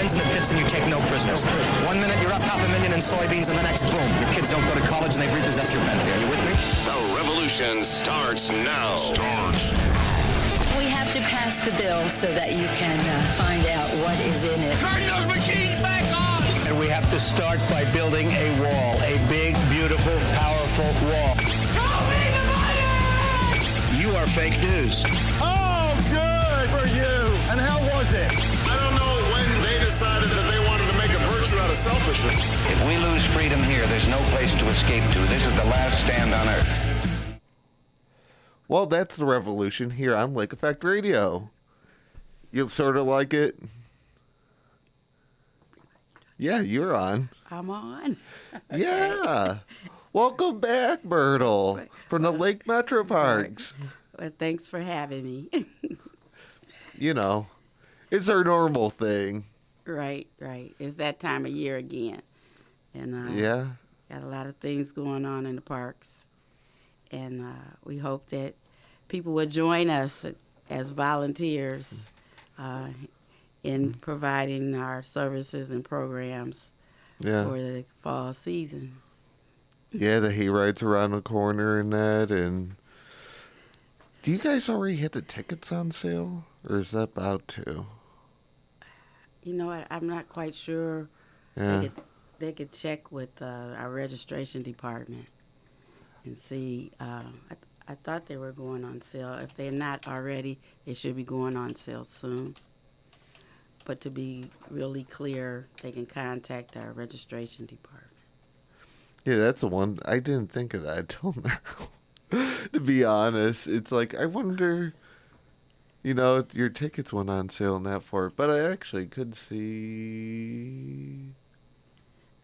friends in the pits and you take no prisoners. 1 minute you're up $500,000 in soybeans, and the next, boom, your kids don't go to college and they've repossessed your Bentley. Are you with me? The revolution starts now. We have to pass the bill so that you can find out what is in it. Turn those machines back on! And we have to start by building a wall, a big, beautiful, powerful wall. Show me the money! You are fake news. Oh, good for you. And how was it? I don't know when they decided that they wanted to make a virtue out of selfishness. If we lose freedom here, there's no place to escape to. This is the last stand on Earth. Well, that's the revolution here on Lake Effect Radio. You sort of like it? Yeah, you're on. I'm on. Yeah. Welcome back, Myrtle, from the Lake MetroParks. Well, thanks for having me. You know, it's our normal thing. Right. It's that time of year again. And yeah, got a lot of things going on in the parks. And we hope that people will join us as volunteers in providing our services and programs for the fall season. Yeah, the hayride's around the corner and that. And do you guys already have the tickets on sale, or is that about to? You know what? I'm not quite sure. Yeah. They could check with our registration department and see. I thought they were going on sale. If they're not already, they should be going on sale soon. But to be really clear, they can contact our registration department. Yeah, that's the one. I didn't think of that until now. To be honest, it's like, I wonder, you know, your tickets went on sale in that for it. But I actually could see.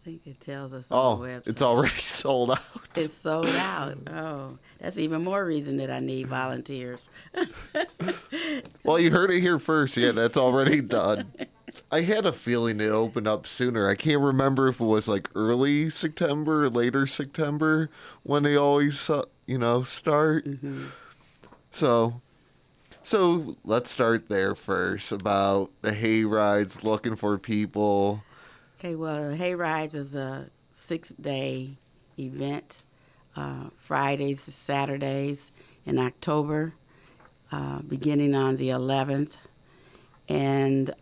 I think it tells us on the website. It's already sold out. It's sold out. Oh, that's even more reason that I need volunteers. Well, you heard it here first. Yeah, that's already done. I had a feeling it opened up sooner. I can't remember if it was like early September or later September when they always, start. Mm-hmm. So let's start there first about the hay rides, looking for people. Okay, well, Hay Rides is a 6-day event, Fridays to Saturdays in October, beginning on the 11th. And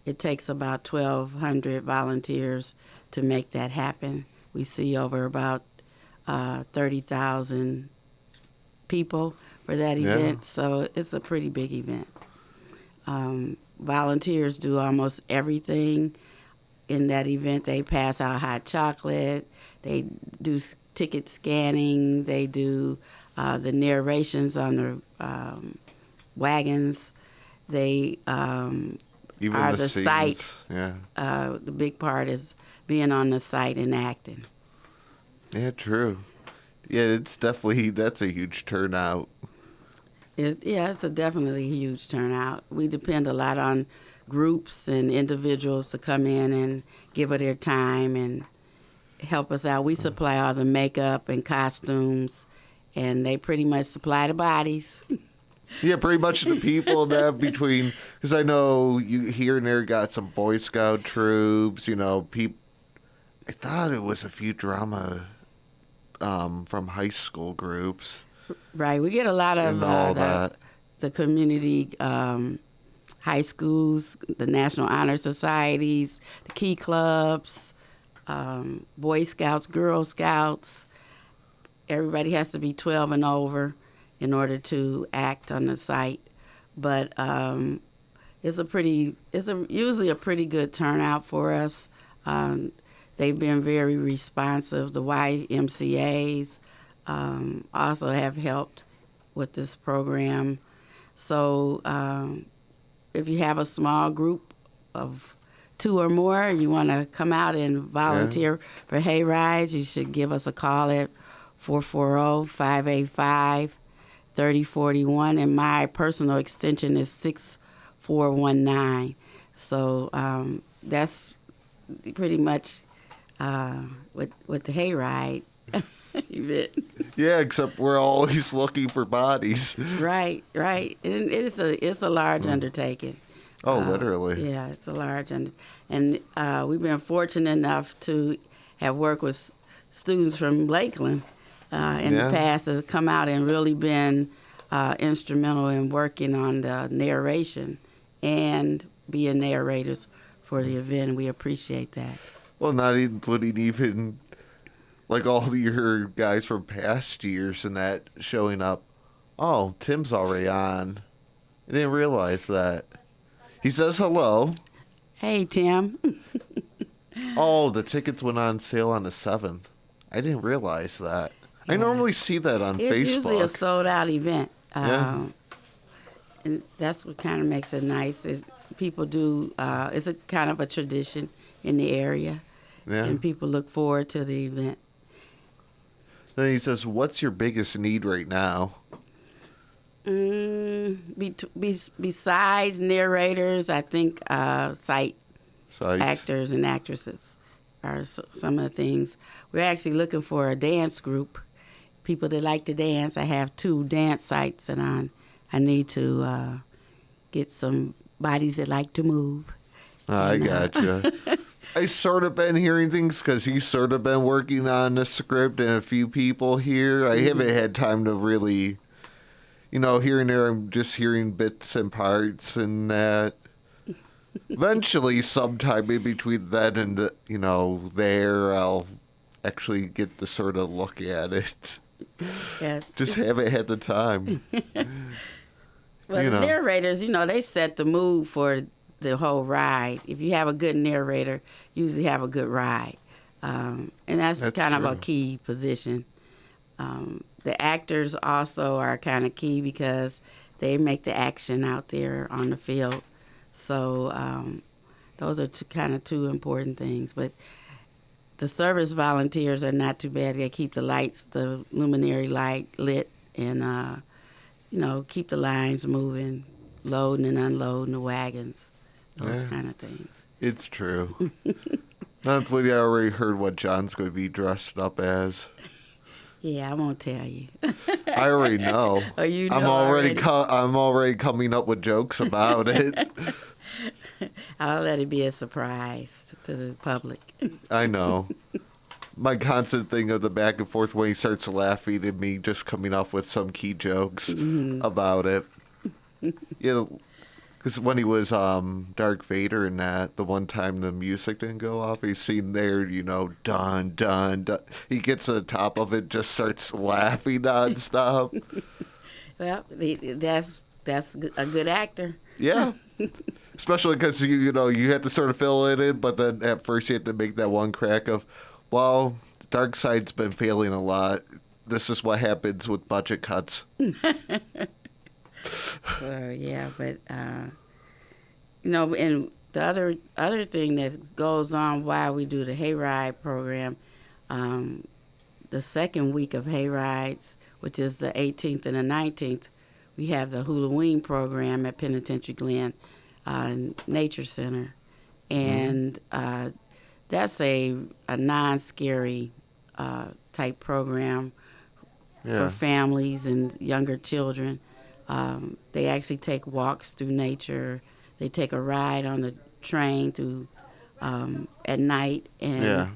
it takes about 1,200 volunteers to make that happen. We see over about 30,000 people for that event, so it's a pretty big event. Volunteers do almost everything. In that event, they pass out hot chocolate, they do ticket scanning, they do the narrations on the wagons, they Even are the the site. Yeah. The big part is being on the site and acting. Yeah, true. Yeah, that's a huge turnout. It's a definitely huge turnout. We depend a lot on groups and individuals to come in and give it their time and help us out. We supply all the makeup and costumes, and they pretty much supply the bodies. Yeah, pretty much the people that between, because I know you here and there got some Boy Scout troops, people. I thought it was a few drama from high school groups. Right, we get a lot of the community high schools, the National Honor Societies, the Key Clubs, Boy Scouts, Girl Scouts. Everybody has to be 12 and over in order to act on the site. But it's usually a pretty good turnout for us. They've been very responsive. The YMCAs also have helped with this program. So if you have a small group of 2 or more, and you want to come out and volunteer for hay rides, you should give us a call at 440-585-3041, and my personal extension is 6419. So that's pretty much with the hayride event. Yeah, except we're always looking for bodies. Right. And it's a large undertaking. Oh, literally. Yeah, it's a large, and we've been fortunate enough to have worked with students from Lakeland in the past that have come out and really been instrumental in working on the narration and being narrators for the event. We appreciate that. Well, not including even like all your guys from past years and that showing up. Oh, Tim's already on. I didn't realize that. He says hello. Hey, Tim. Oh, the tickets went on sale on the 7th. I didn't realize that. Yeah. I normally see that on Facebook. It's usually a sold-out event. And that's what kind of makes it nice. People do, it's a kind of a tradition in the area. Yeah. And people look forward to the event. Then he says, what's your biggest need right now? Besides narrators, I think sites, actors and actresses are some of the things. We're actually looking for a dance group, people that like to dance. I have 2 dance sites, and I need to get some bodies that like to move. I gotcha. I sort of been hearing things because he's sort of been working on the script and a few people here. I haven't had time to really, here and there I'm just hearing bits and parts and that. Eventually, sometime in between then and, there, I'll actually get to sort of look at it. Yeah. Just haven't had the time. Well, the narrators, they set the mood for the whole ride. If you have a good narrator, you usually have a good ride. And that's kind of a key position. The actors also are kind of key because they make the action out there on the field. So those are two important things. But the service volunteers are not too bad. They keep the lights, the luminary light lit, and keep the lines moving, loading and unloading the wagons, those kind of things. It's true. Not including I already heard what John's going to be dressed up as. Yeah, I won't tell you. I already know. Oh, you know I'm already coming up with jokes about it. I'll let it be a surprise to the public. I know. My constant thing of the back and forth when he starts laughing and me just coming up with some key jokes about it. Because when he was Darth Vader and that, the one time the music didn't go off, he's seen there, dun, dun, dun. He gets to the top of it, just starts laughing nonstop. Well, that's a good actor. Yeah. Especially because, you have to sort of fill it in, but then at first you have to make that one crack of, well, the dark side's been failing a lot. This is what happens with budget cuts. So, yeah, but, and the other thing that goes on while we do the hayride program, the second week of hayrides, which is the 18th and the 19th, we have the Halloween program at Penitentiary Glen Nature Center. And that's a non-scary type program for families and younger children. They actually take walks through nature. They take a ride on the train at night. And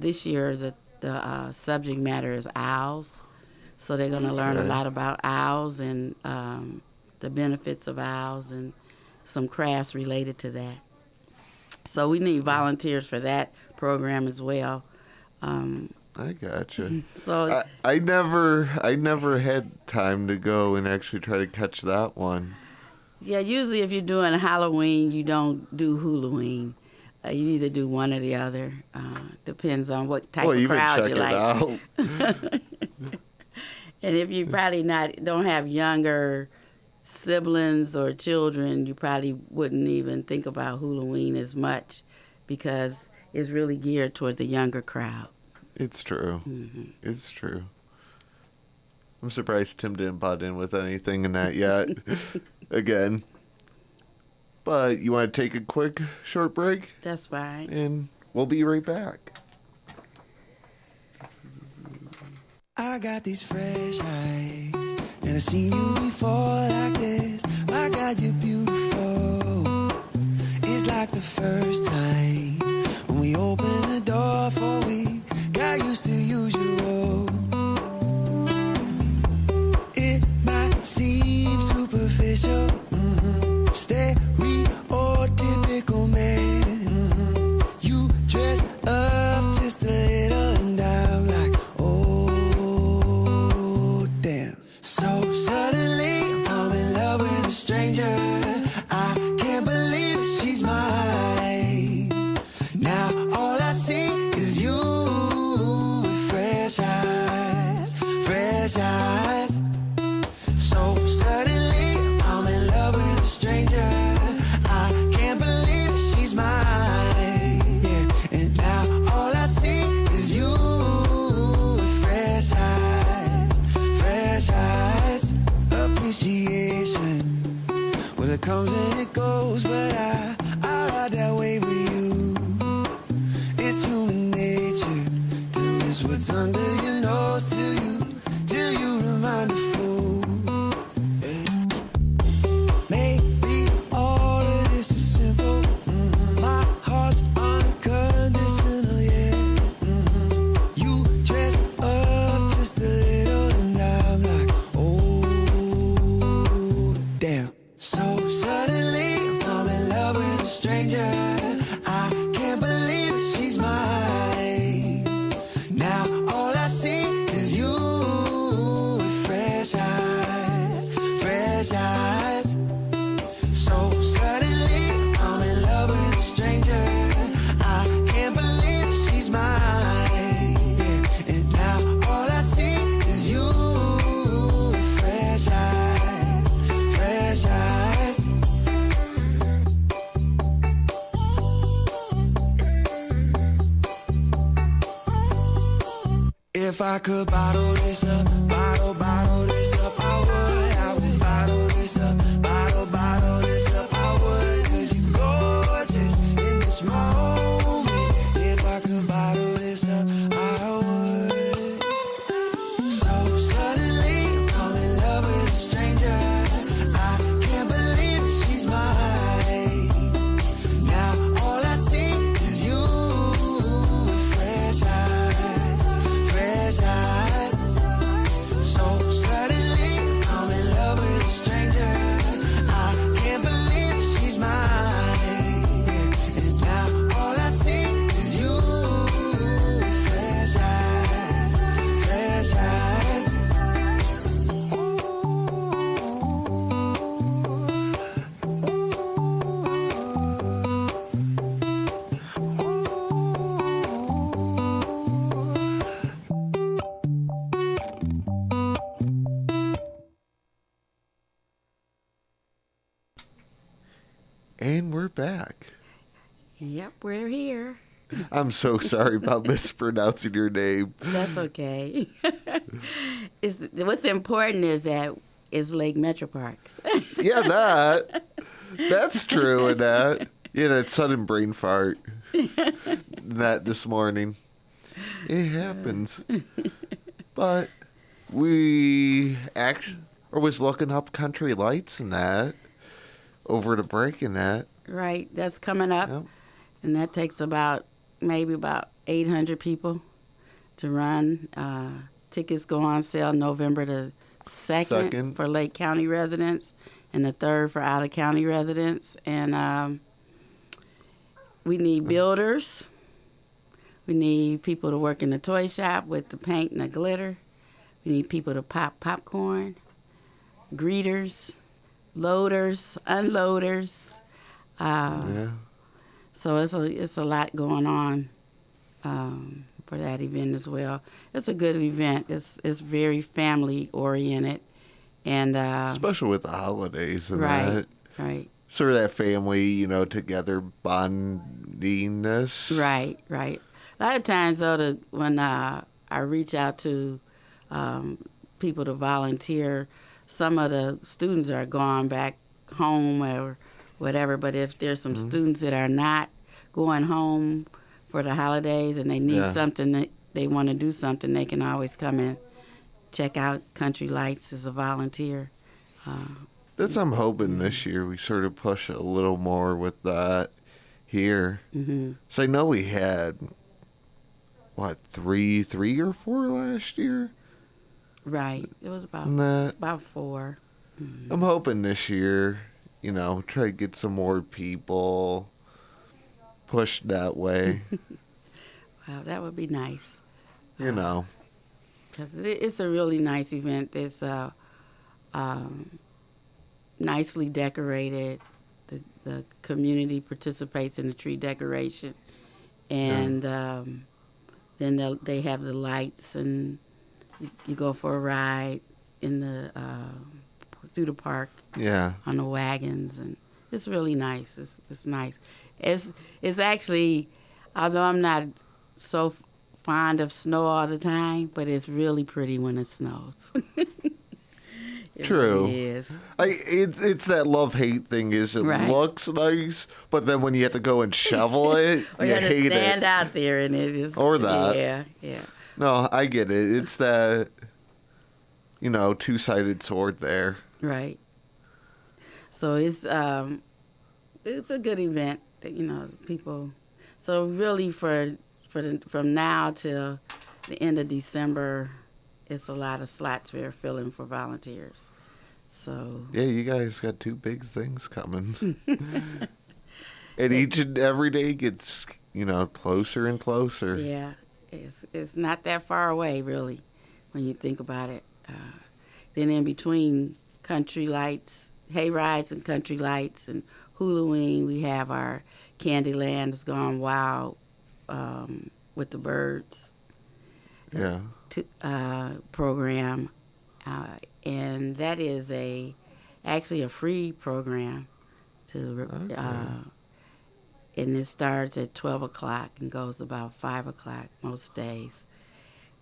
this year the subject matter is owls. So they're going to learn a lot about owls and the benefits of owls and some crafts related to that. So we need volunteers for that program as well. I gotcha. So I never had time to go and actually try to catch that one. Yeah, usually if you're doing Halloween, you don't do Halloween. You either do one or the other. Depends on what type of crowd you like. And if you probably don't have younger siblings or children, you probably wouldn't even think about Halloween as much because it's really geared toward the younger crowd. It's true. Mm-hmm. It's true. I'm surprised Tim didn't butt in with anything in that yet. Again. But you want to take a quick, short break? That's fine. And we'll be right back. I got these fresh eyes. Never seen you before like this. My God, you're beautiful. first time when we opened the door for we got used to usual. It might seem superficial, stereotypical man. You dress up just a little and I'm like, oh damn. So suddenly I'm in love with a stranger. I can't believe that she's mine. Now all I see is you with fresh eyes, fresh eyes. So suddenly I'm in love with a stranger. I can't believe that she's mine. Yeah, and now all I see is you with fresh eyes, fresh eyes. Appreciation, well it comes and it goes, but I ride that wave with you. It's human nature to miss what's under your nose till you remind a fool. Maybe all of this is simple. My heart's unconditional, yeah. You dress up just a little and I'm like, oh damn. So suddenly I'm in love with a stranger. I can't believe that she's mine. Now all I see is you with fresh eyes, fresh eyes. So suddenly I'm in love with a stranger. I can't believe that she's mine. Yeah, and now all I see is you with fresh eyes, fresh eyes. If I could bottle this up, bottle this up, I would bottle this up, bottle this up, I would. 'Cause you're gorgeous in this moment. If I could bottle this up, I would. So suddenly I'm in love with a stranger. I can't believe that she's mine. Now all I see is you with fresh eyes, fresh eyes. So suddenly I'm in love with a stranger. I can't believe she's mine. Yeah, and now all I see is you with fresh eyes, fresh eyes. And we're back. Yep, we're here. I'm so sorry about mispronouncing your name. That's okay. What's important is that it's Lake MetroParks. Yeah, that's true. And that, yeah, that sudden brain fart. That this morning, it happens. But we actually was looking up country lights and that over the break and that. Right, that's coming up. Yep. And that takes maybe about 800 people to run. Tickets go on sale November the 2nd for Lake County residents and the 3rd for out-of-county residents. And we need builders. We need people to work in the toy shop with the paint and the glitter. We need people to pop popcorn, greeters, loaders, unloaders. Yeah. So it's a lot going on for that event as well. It's a good event. It's very family oriented, and especially with the holidays and right, that. Right. Sort of that family, together bondingness. Right. A lot of times, though, when I reach out to people to volunteer, some of the students are going back home or whatever. But if there's some students that are not going home for the holidays and they need something, that they want to do something, they can always come and check out Country Lights as a volunteer. That's I'm hoping this year we sort of push a little more with that here. So I know we had, what, three or four last year? Right. It was about That, about 4. I'm hoping this year, try to get some more people pushed that way. Wow, that would be nice. Know. Because it's a really nice event. It's nicely decorated. The community participates in the tree decoration. And then they have the lights, and you go for a ride in through the park. Yeah. On the wagons, and it's really nice. It's nice. It's actually, although I'm not so fond of snow all the time, but it's really pretty when it snows. It True. really is. It's that love-hate thing. It Right. looks nice, but then when you have to go and shovel it, Or you you have hate to stand it. out there, and it is. Or that. Yeah. No, I get it. It's that, two-sided sword there. Right. So it's a good event that people. So really from now till the end of December, it's a lot of slots we're filling for volunteers. So Yeah, you guys got 2 big things coming. And each and every day gets, closer and closer. yeah, it's not that far away really, when you think about it. Then in between country lights, hay rides and country lights and Halloween, we have our Candyland has gone wild with the birds. Yeah. Program, and that is actually a free program and it starts at 12 o'clock and goes about 5 o'clock most days,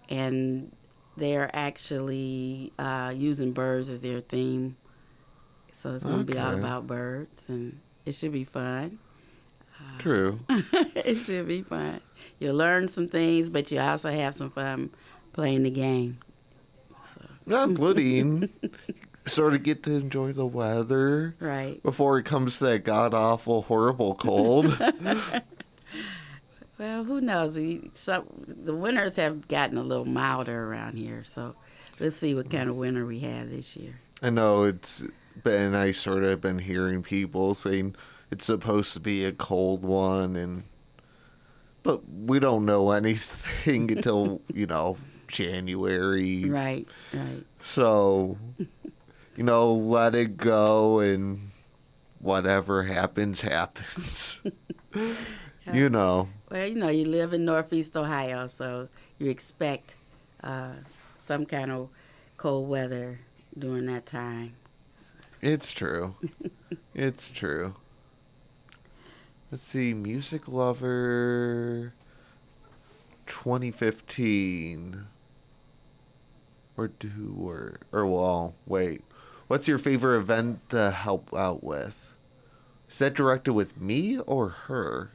and they're actually using birds as their theme, so it's going to be all about birds, and it should be fun. True. It should be fun. You'll learn some things, but you also have some fun playing the game. Including sort of get to enjoy the weather. Right. Before it comes to that god-awful, horrible cold. Well, who knows? The winters have gotten a little milder around here, so let's see what kind of winter we have this year. I know I sort of been hearing people saying it's supposed to be a cold one, but we don't know anything until, January. Right. So, let it go, and whatever happens. Well, you live in Northeast Ohio, so you expect some kind of cold weather during that time. It's true. It's true. Let's see, Music Lover 2015. Wait. What's your favorite event to help out with? Is that directed with me or her?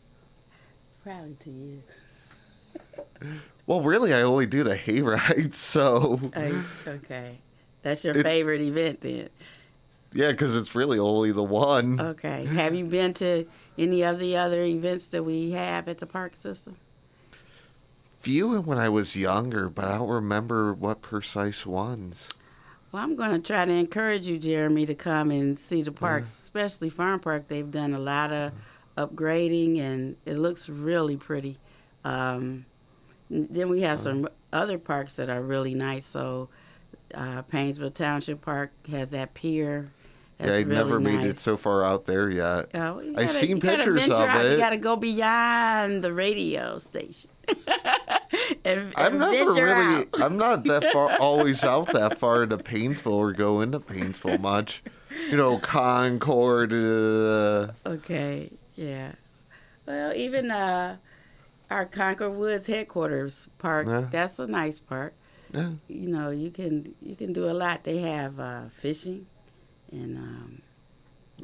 Probably to you. Well, really, I only do the hayride, so... Okay. That's your favorite event then? Yeah, because it's really only the one. Okay. Have you been to any of the other events that we have at the park system? Few when I was younger, but I don't remember what precise ones. Well, I'm going to try to encourage you, Jeremy, to come and see the parks, especially Farm Park. They've done a lot of upgrading, and it looks really pretty. Then we have some other parks that are really nice. So Painesville Township Park has that pier. That's I really never made nice. it so far out there yet. I've seen you gotta pictures venture of out. it. You got to go beyond the radio station. and I'm venture out. I'm not that far, always out that far into Painesville or go into Painesville much. Concord. Okay, yeah. Well, even our Concord Woods headquarters park, that's a nice park. Yeah. You can do a lot. They have fishing, and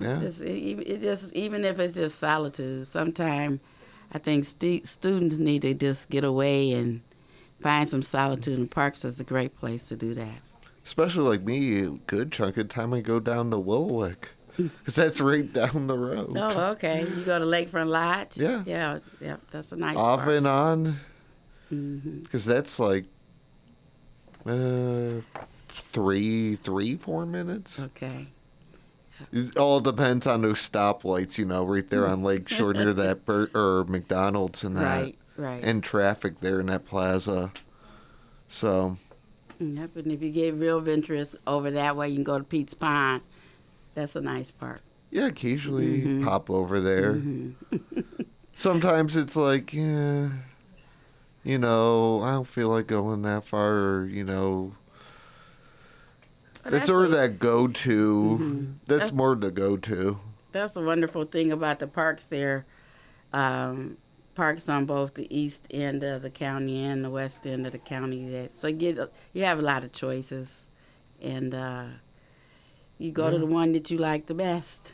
even if it's just solitude, sometimes I think students need to just get away and find some solitude, and parks is a great place to do that. Especially like me, a good chunk of time I go down to Willowick. because that's right down the road. Oh, okay. You go to Lakefront Lodge? Yeah. Yeah. That's a nice Off park. and on. Because that's like 4 minutes. Okay. It all depends on those stoplights, right there on Lakeshore near that or McDonald's and that. Right. And traffic there in that plaza. So. Yep, and if you get real interest over that way, you can go to Pete's Pond. That's a nice park. Yeah, occasionally pop over there. Sometimes it's like, I don't feel like going that far, or, that's sort of that go-to. That's more the go-to. That's a wonderful thing about the parks there. Parks on both the east end of the county and the west end of the county. So you have a lot of choices, and you go to the one that you like the best.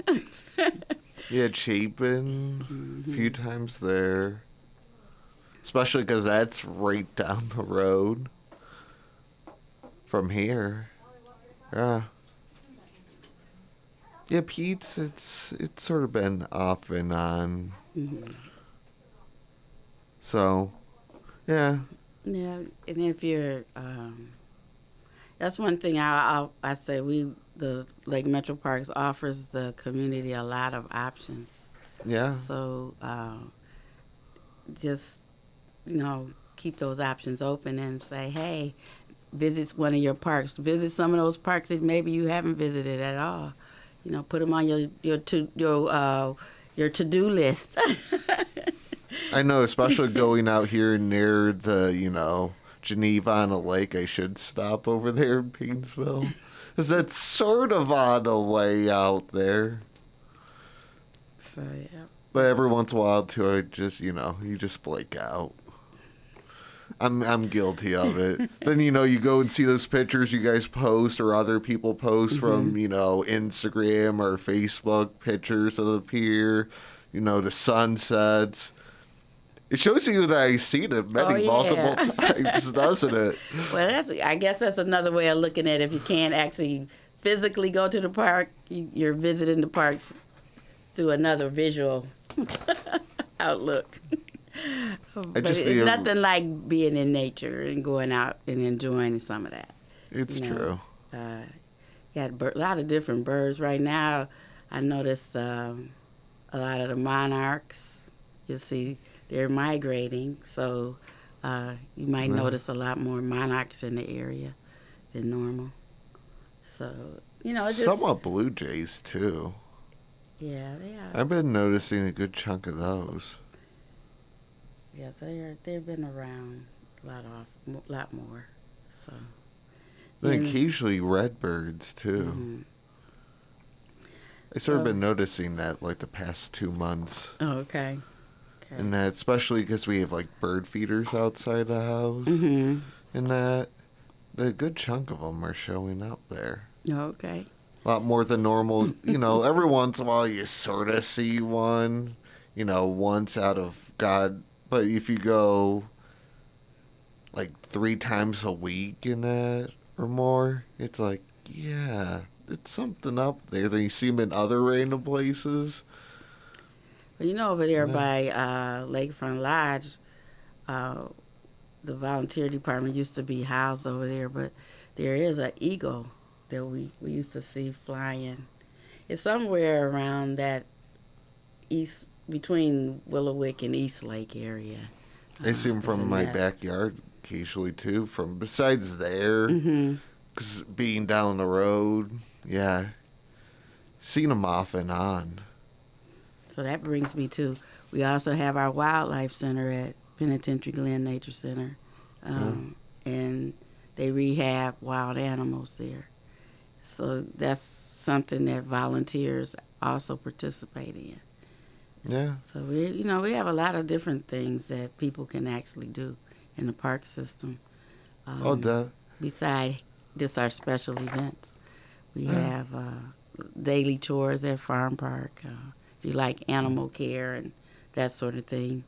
Yeah, Chapin, a few times there. Especially because that's right down the road from here. Yeah. Yeah, Pete's, it's sort of been off and on. So, yeah. Yeah, and if you're, that's one thing I say the Lake MetroParks offers the community a lot of options. Yeah. So, just, keep those options open and say, hey, visit one of your parks. Visit some of those parks that maybe you haven't visited at all. Put them on your to-do list. I know, especially going out here near the, Geneva on a lake, I should stop over there in Painesville. Because that's sort of on the way out there. So, yeah. But every once in a while, too, I just, you just blake out. I'm guilty of it. Then, you go and see those pictures you guys post or other people post from, Instagram or Facebook, pictures of the pier, the sunsets. It shows you that I've seen it multiple times, doesn't it? Well, I guess that's another way of looking at it. If you can't actually physically go to the park, you're visiting the parks through another visual outlook. But it's nothing like being in nature and going out and enjoying some of that. It's true. You got a lot of different birds. Right now, I noticed a lot of the monarchs. You'll see they're migrating, so you might notice a lot more monarchs in the area than normal. So, just... Somewhat blue jays, too. Yeah, they are. I've been noticing a good chunk of those. Yeah, they've been around a lot more. So. Then occasionally redbirds too. I sort of been noticing that like the past 2 months. Oh, okay. And that especially because we have like bird feeders outside the house, and that the good chunk of them are showing up there. Okay. A lot more than normal. Every once in a while you sort of see one. Once out of God. But if you go like 3 times a week in that or more, it's like, yeah, it's something up there. Then you see them in other random places. Well, over there by Lakefront Lodge, the volunteer department used to be housed over there, but there is an eagle that we used to see flying. It's somewhere around that between Willowwick and East Lake area. I see them from my backyard occasionally too. From besides there, because being down the road, yeah, seen them off and on. So that brings me to, we also have our wildlife center at Penitentiary Glen Nature Center, and they rehab wild animals there. So that's something that volunteers also participate in. Yeah. So we have a lot of different things that people can actually do in the park system. Besides just our special events, we have daily chores at Farm Park. If you like animal care and that sort of thing,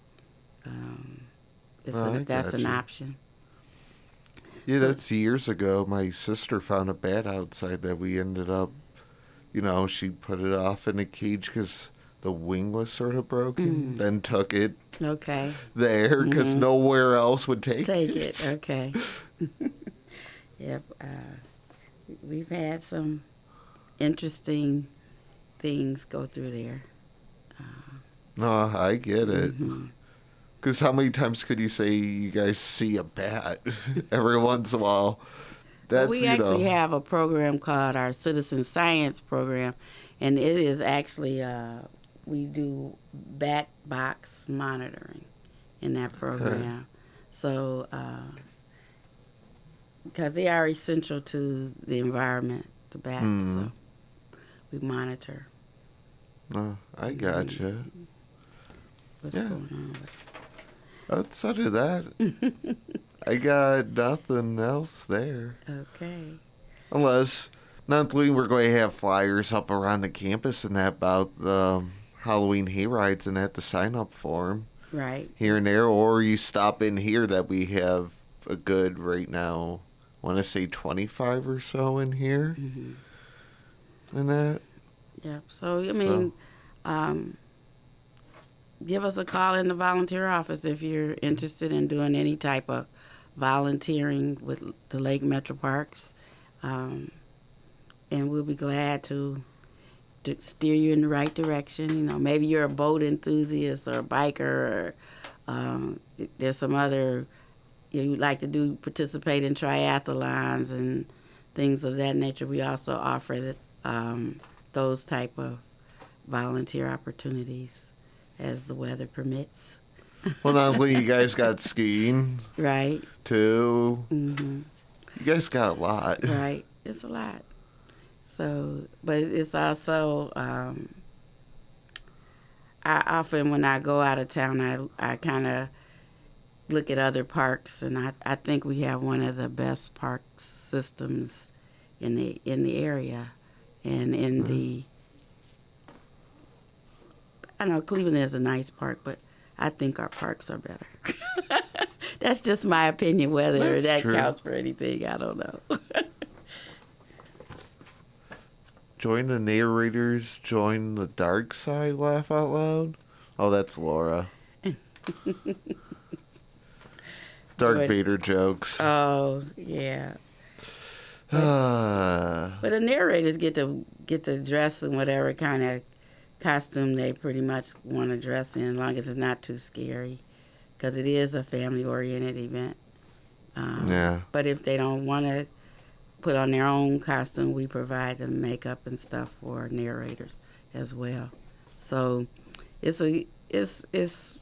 that's an option. Yeah, that's years ago. My sister found a bat outside that we ended up she put it off in a cage because the wing was sort of broken. Then took it there because nowhere else would take it. Okay. Yep. We've had some interesting things go through there. No, I get it. Because how many times could you say you guys see a bat every once in a while? We actually have a program called our Citizen Science Program, and it is actually, we do bat box monitoring in that program. So, because they are essential to the environment, the bats, so we monitor. Oh, I gotcha. What's going on? Outside of that, I got nothing else there. Okay. Unless, not only we're going to have flyers up around the campus and that about the Halloween hayrides and that to sign up for them. Right. Here and there, or you stop in here that we have a good right now, I want to say 25 or so in here. And that. Yeah. So, I mean, give us a call in the volunteer office if you're interested in doing any type of volunteering with the Lake MetroParks. And we'll be glad to steer you in the right direction. Maybe you're a boat enthusiast or a biker, or there's some other, you'd like to participate in triathlons and things of that nature. We also offer those type of volunteer opportunities as the weather permits. Well, not only you guys got skiing, right? Too. You guys got a lot, right? It's a lot. So, but it's also I often when I go out of town, I kind of look at other parks, and I think we have one of the best park systems in the area, and in the. I know Cleveland is a nice park, but I think our parks are better. That's just my opinion. Whether that counts for anything, I don't know. Join the narrators, join the dark side, laugh out loud. Oh, that's Laura. Darth Vader jokes. Oh, yeah. But the narrators get to dress in whatever kind of costume they pretty much want to dress in, as long as it's not too scary, because it is a family-oriented event. But if they don't want to put on their own costume, we provide the makeup and stuff for narrators as well. So it's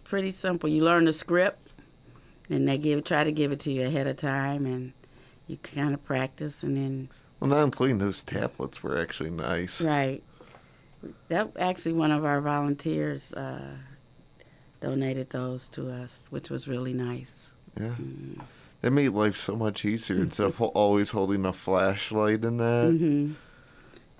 pretty simple. You learn the script, and they try to give it to you ahead of time, and you kind of practice, and then. Well, not including those tablets were actually nice. Right. That actually one of our volunteers donated those to us, which was really nice. Yeah. That made life so much easier instead of always holding a flashlight in that.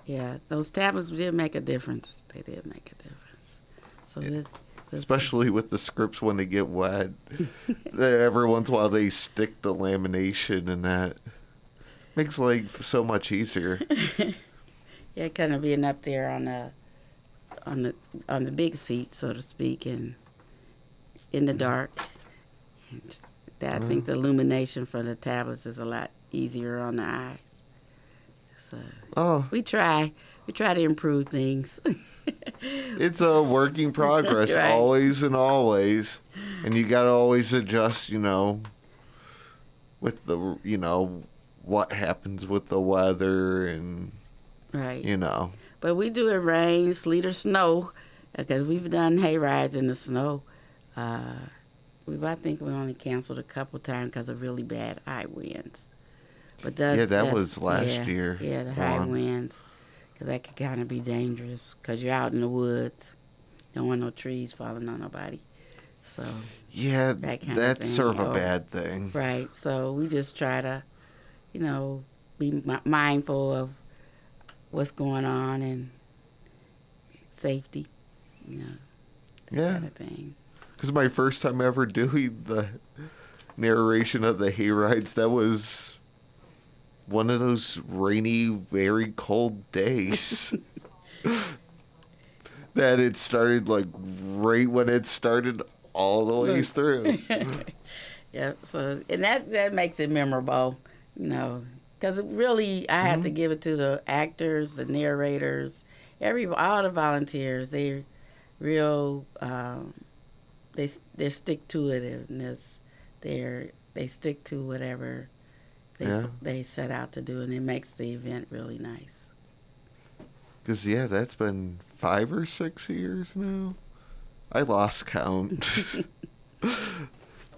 Yeah, those tablets did make a difference. They did make a difference. So especially with the scripts when they get wet. Every once in a while they stick the lamination in that. Makes life so much easier. Yeah, kind of being up there on the big seat, so to speak, and in the dark. I think the illumination for the tablets is a lot easier on the eyes. So we try to improve things. It's a work in progress, right. Always and always, and you got to always adjust. With the what happens with the weather and. Right. But we do it rain, sleet, or snow, because we've done hay rides in the snow. I think we only canceled a couple times because of really bad high winds. But that was last year. Yeah, the high winds, because that could kind of be dangerous because you're out in the woods. Don't want no trees falling on nobody. So yeah, that's sort of a bad thing. Right. So we just try to, be mindful of what's going on and safety, that kind of thing. Because my first time ever doing the narration of the hayrides, that was one of those rainy, very cold days. That it started like right when it started all the ways through. Yep. So, and that makes it memorable, because really I had to give it to the actors, the narrators, all the volunteers. They real, they stick to it, they stick to whatever they set out to do, and it makes the event really nice. Because that's been 5 or 6 years now. I lost count.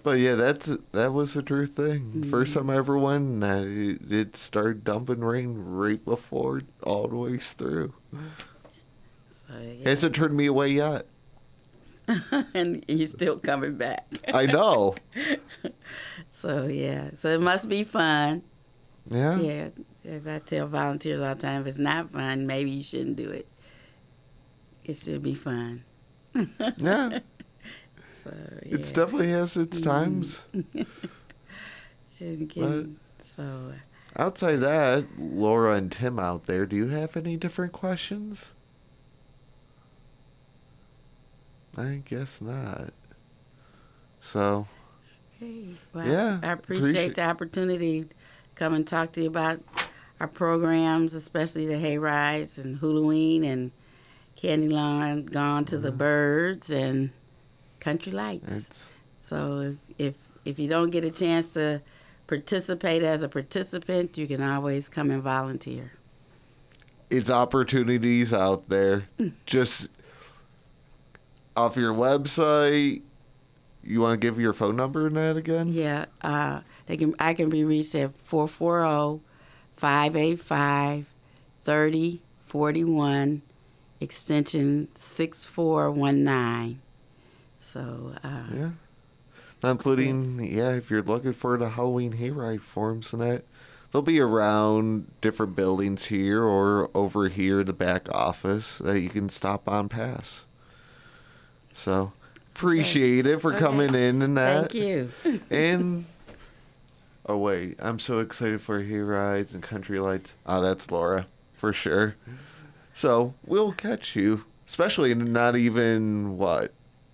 But that was a true thing. First time I ever went, it started dumping rain right before all the way through. So, Hasn't turned me away yet. And you're still coming back. I know. So it must be fun. Yeah. Yeah. As I tell volunteers all the time, if it's not fun, maybe you shouldn't do it. It should be fun. Yeah. So, it definitely has its times. Outside that, Laura and Tim out there, do you have any different questions? I guess not. So, okay. Well, I appreciate the opportunity to come and talk to you about our programs, especially the hay rides and Halloween and Candy Lawn, Gone to the Birds, and Country Lights. So if you don't get a chance to participate as a participant, you can always come and volunteer. It's opportunities out there. Just off your website, you want to give your phone number and that again? Yeah, I can be reached at 440-585-3041, extension 6419. So not including if you're looking for the Halloween hayride forms and that, they'll be around different buildings here or over here in the back office that you can stop on past. So appreciate it for coming in and that. Thank you. And oh wait, I'm so excited for hayrides and country lights. Oh, that's Laura for sure. So we'll catch you, especially in not even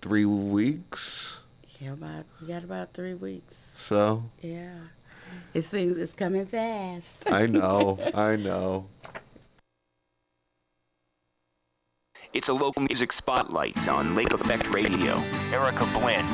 3 weeks. Yeah, we got about 3 weeks. So yeah, it seems it's coming fast. I know. It's a local music spotlight on Lake Effect Radio. Erica Blinn.